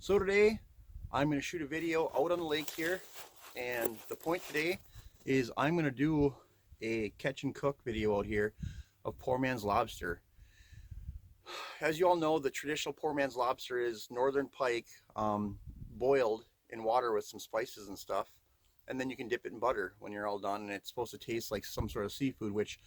So today I'm going to shoot a video out on the lake here, and the point today is I'm going to do a catch and cook video out here of poor man's lobster. As you all know, the traditional poor man's lobster is northern pike, boiled in water with some spices and stuff, and then you can dip it in butter when you're all done, and it's supposed to taste like some sort of seafood, which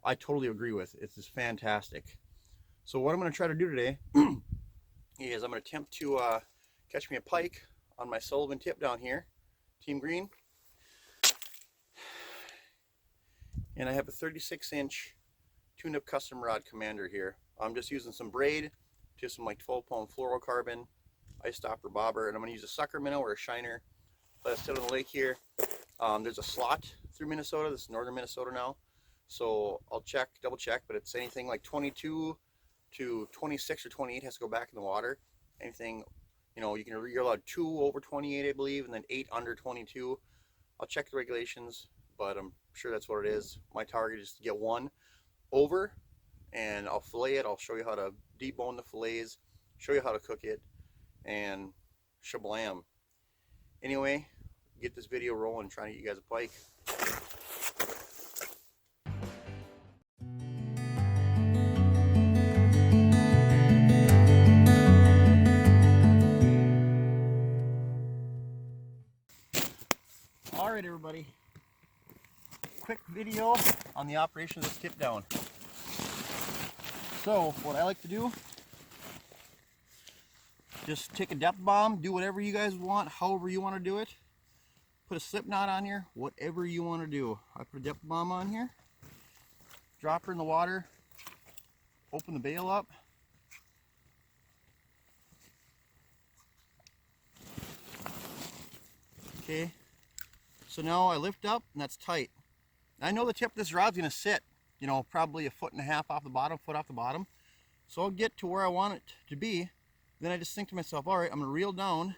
I totally agree with. It's just fantastic. So what I'm going to try to do today is I'm going to attempt to catch me a pike on my Sullivan tip down here, Team Green. And I have a 36-inch tuned-up custom rod Commander here. I'm just using some braid, just some like 12-pound fluorocarbon, ice stopper bobber, and I'm going to use a sucker minnow or a shiner. Let it sit on the lake here. There's a slot through Minnesota. This is northern Minnesota now. So I'll check, double check, but it's anything like 22 to 26 or 28 has to go back in the water. Anything, you know, you're allowed 2 over 28, I believe, and then 8 under 22. I'll check the regulations, but I'm sure that's what it is. My target is to get 1 over, and I'll fillet it. I'll show you how to debone the fillets, show you how to cook it, and shablam. Anyway, get this video rolling, trying to get you guys a pike. Alright everybody, quick video on the operation of this tip down. So what I like to do, just take a depth bomb, do whatever you guys want, however you want to do it. Put a slip knot on here, whatever you want to do. I put a depth bomb on here, drop her in the water, open the bail up. Okay. So now I lift up, and that's tight. I know the tip of this rod's going to sit, you know, probably 1.5 feet off the bottom, foot off the bottom. So I'll get to where I want it to be. Then I just think to myself, all right, I'm going to reel down,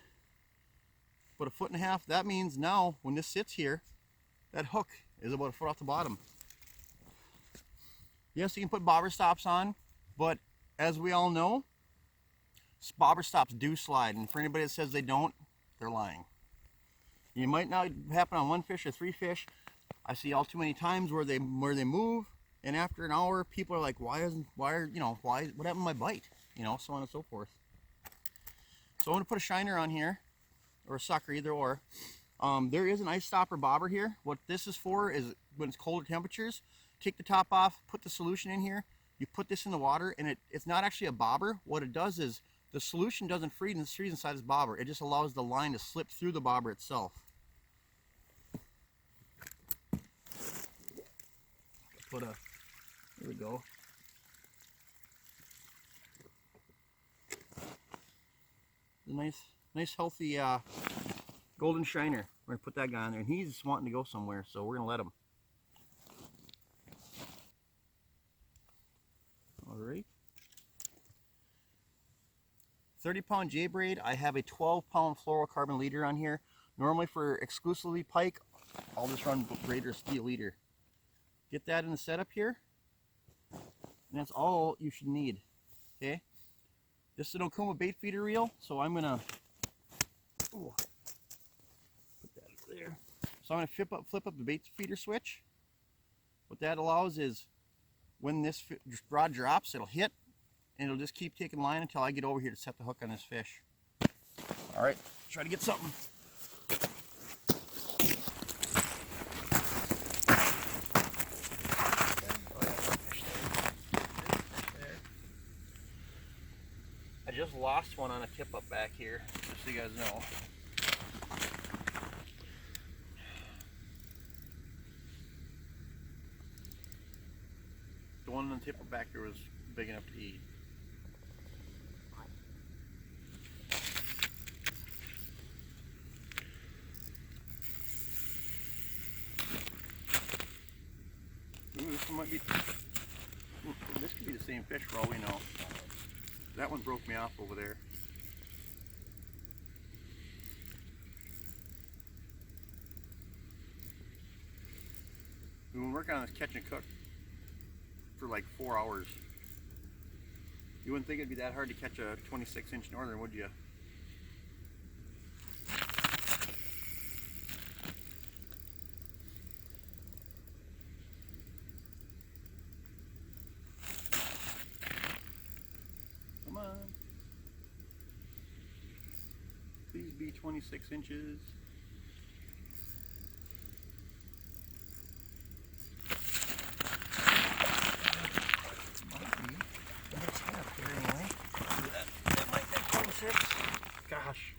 put 1.5 feet. That means now when this sits here, that hook is about 1 foot off the bottom. Yes, you can put bobber stops on, but as we all know, bobber stops do slide. And for anybody that says they don't, they're lying. You might not happen on 1 fish or 3 fish. I see all too many times where they move, and after an hour, people are like, what happened to my bite? You know, so on and so forth. So I'm going to put a shiner on here, or a sucker, either or. There is an ice stopper bobber here. What this is for is when it's colder temperatures, take the top off, put the solution in here, you put this in the water, and it's not actually a bobber. What it does is the solution doesn't freeze inside this bobber. It just allows the line to slip through the bobber itself. Here we go. Nice healthy golden shiner. We're gonna put that guy on there, and he's wanting to go somewhere, so we're gonna let him. All right. 30-pound J braid. I have a 12-pound fluorocarbon leader on here. Normally for exclusively pike, I'll just run braid or steel leader. Get that in the setup here, and that's all you should need. Okay. This is an Okuma bait feeder reel, so I'm gonna put that there. So I'm gonna flip up the bait feeder switch. What that allows is when this rod drops, it'll hit, and it'll just keep taking line until I get over here to set the hook on this fish. All right, try to get something. I just lost one on a tip up back here, just so you guys know. The one on the tip up back there was big enough to eat. Ooh, this one might be, this could be the same fish for all we know. That one broke me off over there. We've been working on this catch and cook for like 4 hours. You wouldn't think it'd be that hard to catch a 26-inch northern, would you? 26 inches. That might be 26. Gosh.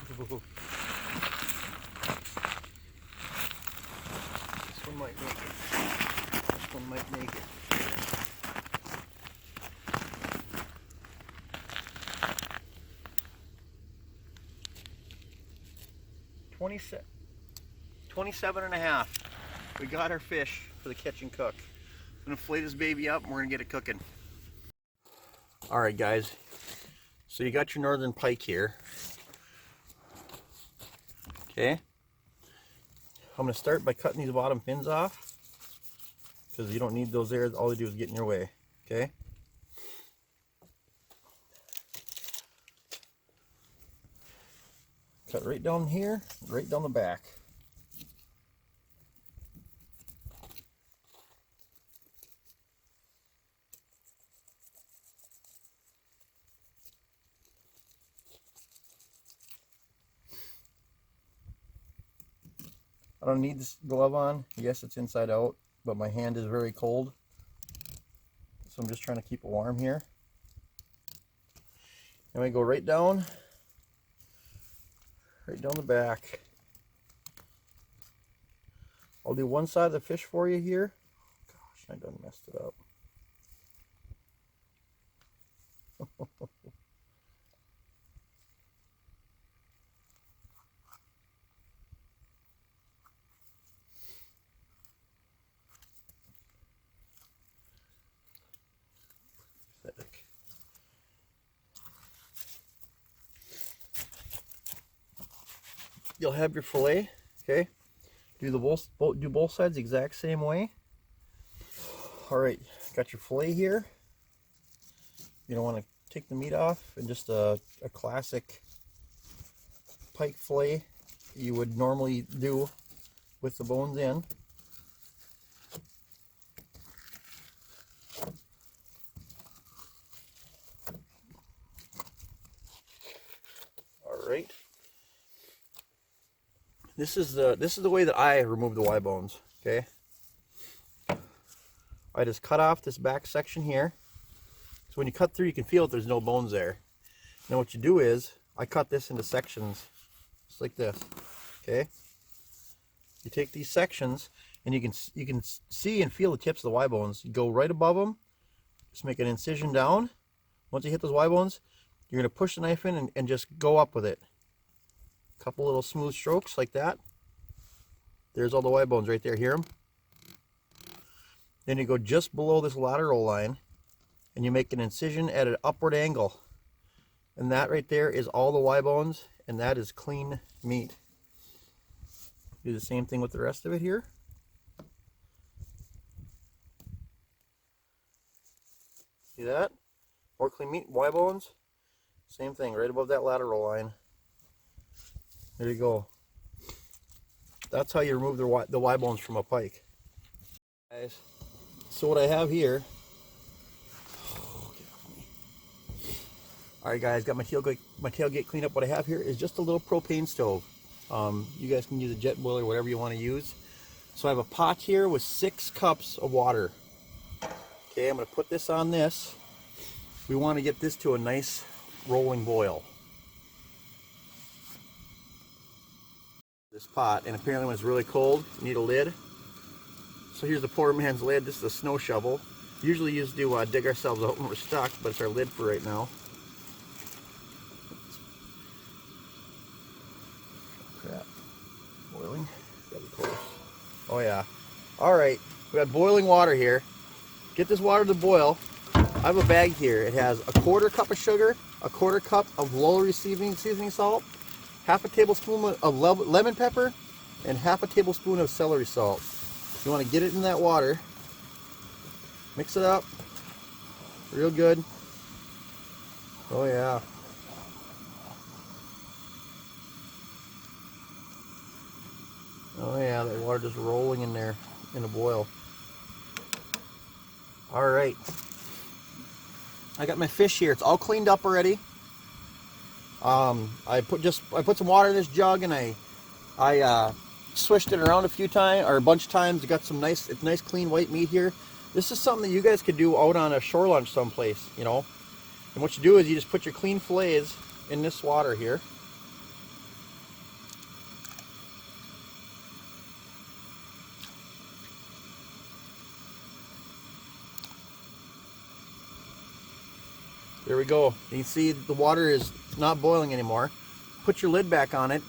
This one might make it. This one might make it. $27.5. We got our fish for the catch and cook. I'm gonna flay this baby up and we're gonna get it cooking. All right, guys. So you got your northern pike here. Okay. I'm gonna start by cutting these bottom fins off because you don't need those there. All they do is get in your way. Okay. Cut right down here, right down the back. I don't need this glove on. Yes, it's inside out, but my hand is very cold. So I'm just trying to keep it warm here. And we go right down the back. I'll do one side of the fish for you here. Gosh, I done messed it up. You'll have your fillet, okay? Do both sides the exact same way. All right, got your fillet here. You don't want to take the meat off, and just a classic pike fillet you would normally do with the bones in. All right. This is the way that I remove the Y bones. Okay. I just cut off this back section here. So when you cut through, you can feel that there's no bones there. Now what you do is, I cut this into sections, just like this. Okay. You take these sections, and you can see and feel the tips of the Y bones. You go right above them. Just make an incision down. Once you hit those Y bones, you're going to push the knife in and just go up with it. Couple little smooth strokes like that. There's all the Y bones right there. Hear them? Then you go just below this lateral line and you make an incision at an upward angle. And that right there is all the Y bones, and that is clean meat. Do the same thing with the rest of it here. See that? More clean meat, Y bones. Same thing, right above that lateral line. There you go. That's how you remove the Y bones from a pike. Guys, so what I have here. Alright guys, got my tailgate cleaned up. What I have here is just a little propane stove. You guys can use a jet boiler, whatever you want to use. So I have a pot here with 6 cups of water. Okay, I'm going to put this on this. We want to get this to a nice rolling boil. This pot, and apparently when it's really cold, you need a lid. So here's the poor man's lid. This is a snow shovel. Usually used to dig ourselves out when we're stuck, but it's our lid for right now. Crap. Boiling? Gotta be close. Oh yeah. Alright, we got boiling water here. Get this water to boil. I have a bag here. It has a 1/4 cup of sugar, a 1/4 cup of low seasoning salt, half a tablespoon of lemon pepper, and half a tablespoon of celery salt. You want to get it in that water, mix it up real good. Oh yeah. Oh yeah, that water just rolling in there in a boil. All right. I got my fish here. It's all cleaned up already. I put some water in this jug, and I swished it around a few times, or a bunch of times. Got some nice clean white meat here. This is something that you guys could do out on a shore lunch someplace, you know. And what you do is you just put your clean fillets in this water here. There we go. You can see the water is not boiling anymore. Put your lid back on it.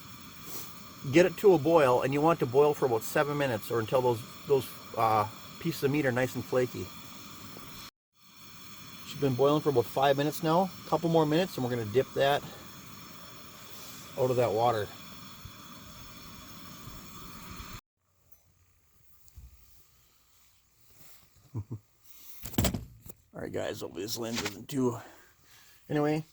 Get it to a boil, and you want it to boil for about 7 minutes, or until those pieces of meat are nice and flaky. She's been boiling for about 5 minutes now. A couple more minutes, and we're going to dip that out of that water. Alright guys, hopefully this lens isn't too... Anyway,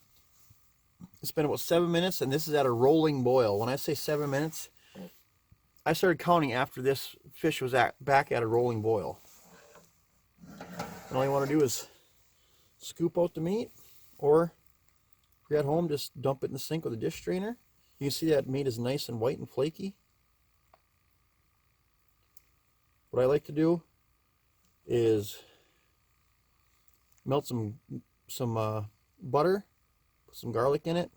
it's been about 7 minutes, and this is at a rolling boil. When I say 7 minutes, I started counting after this fish was back at a rolling boil. And all you want to do is scoop out the meat, or if you're at home, just dump it in the sink with a dish strainer. You can see that meat is nice and white and flaky. What I like to do is melt some butter, put some garlic in it,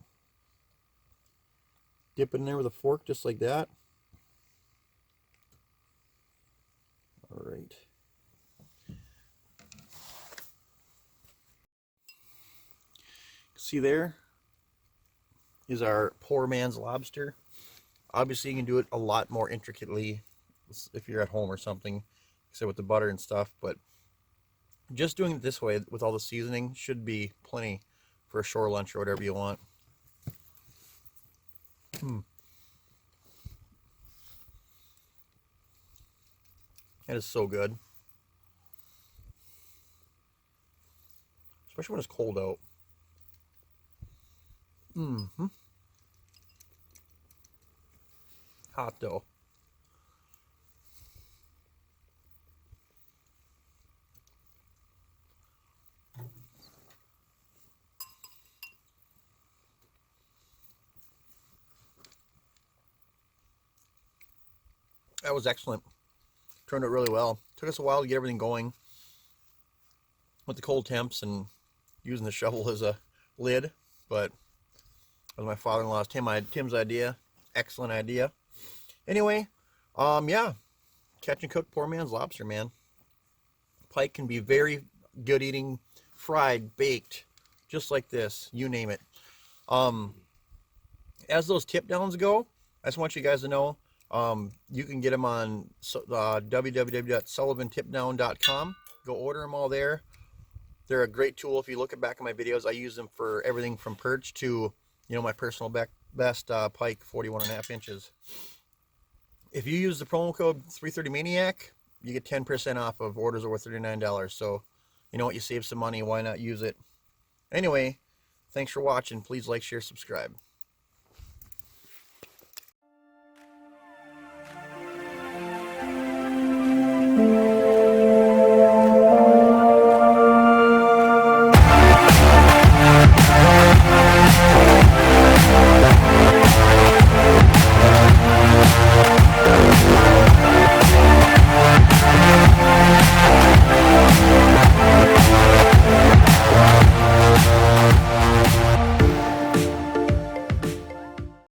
dip it in there with a fork just like that. All right. See, there is our poor man's lobster. Obviously you can do it a lot more intricately if you're at home or something, except with the butter and stuff, but just doing it this way with all the seasoning should be plenty for a shore lunch or whatever you want. That is so good. Especially when it's cold out. Hot though. That was excellent. Turned out really well. Took us a while to get everything going with the cold temps and using the shovel as a lid, but it was my father-in-law's Tim's idea. Excellent idea. Anyway, yeah, catch and cook poor man's lobster, man. Pike can be very good eating, fried, baked, just like this, you name it. As those tip downs go, I just want you guys to know, you can get them on www.sullivantipdown.com. Go order them all there. They're a great tool. If you look back at my videos, I use them for everything from perch to, you know, my personal best pike, 41.5 inches. If you use the promo code 330MaNiaC, you get 10% off of orders over $39. So, you know what, you save some money, why not use it? Anyway, thanks for watching. Please like, share, subscribe.